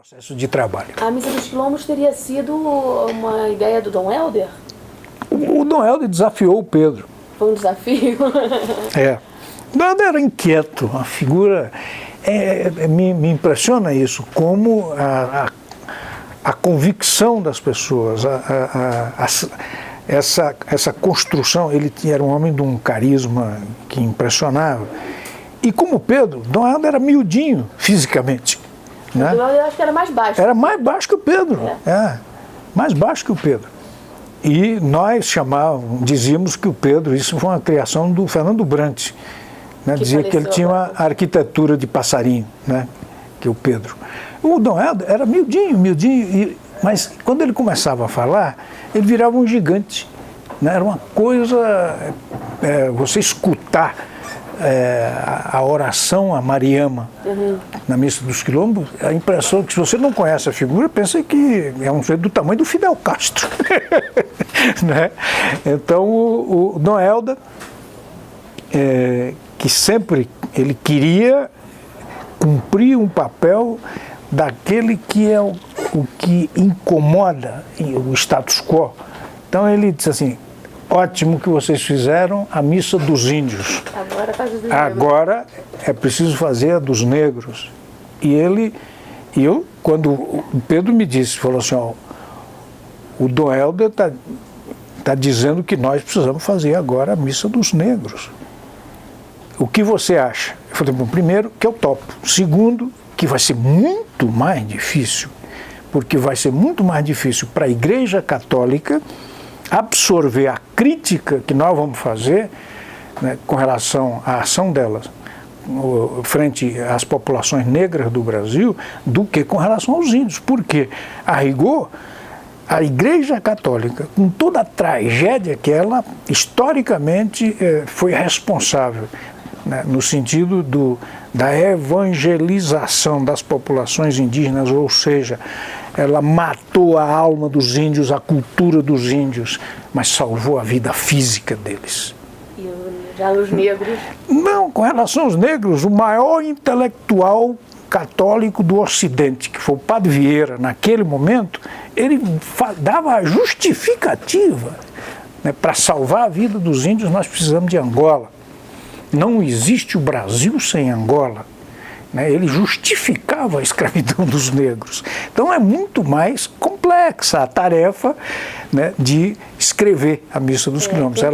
processo de trabalho. A Missa dos Quilombos teria sido uma ideia do Dom Helder? O Dom Helder desafiou o Pedro. Foi um desafio? O Dom Helder era inquieto, uma figura... me impressiona isso, como a convicção das pessoas, essa construção. Ele era um homem de um carisma que impressionava. E como o Pedro, Dom Helder era miudinho fisicamente. Né? Eu acho que era mais baixo. Era mais baixo que o Pedro. Mais baixo que o Pedro. E nós dizíamos que o Pedro, isso foi uma criação do Fernando Brant, né? Dizia que ele tinha uma arquitetura de passarinho, né? Que o Pedro. O Dom Helder era miudinho, mas quando ele começava a falar, ele virava um gigante. Né? Era uma coisa, você escutar a oração a Mariama na Missa dos Quilombos, a impressão que, se você não conhece a figura, pensa que é um sujeito do tamanho do Fidel Castro. Né? Então o Dom Helder, que sempre ele queria cumprir um papel daquele que é o que incomoda o status quo. Então ele disse assim: ótimo que vocês fizeram a missa dos índios. Agora faz dos negros. Agora é preciso fazer a dos negros. Quando o Pedro me disse, falou assim: ó, o Dom Helder tá dizendo que nós precisamos fazer agora a missa dos negros. O que você acha? Eu falei: bom, primeiro, que eu topo. Segundo, que vai ser muito mais difícil, porque vai ser muito mais difícil para a Igreja Católica absorver a crítica que nós vamos fazer, né, com relação à ação delas frente às populações negras do Brasil, do que com relação aos índios. Porque, a rigor, a Igreja Católica, com toda a tragédia que ela, historicamente, foi responsável, né, no sentido da evangelização das populações indígenas, ou seja, ela matou a alma dos índios, a cultura dos índios, mas salvou a vida física deles. E já os negros? Não, com relação aos negros, o maior intelectual católico do Ocidente, que foi o Padre Vieira, naquele momento, ele dava a justificativa, né, para salvar a vida dos índios. Nós precisamos de Angola. Não existe o Brasil sem Angola. Ele justificava a escravidão dos negros. Então é muito mais complexa a tarefa, né, de escrever a Missa dos Quilombos.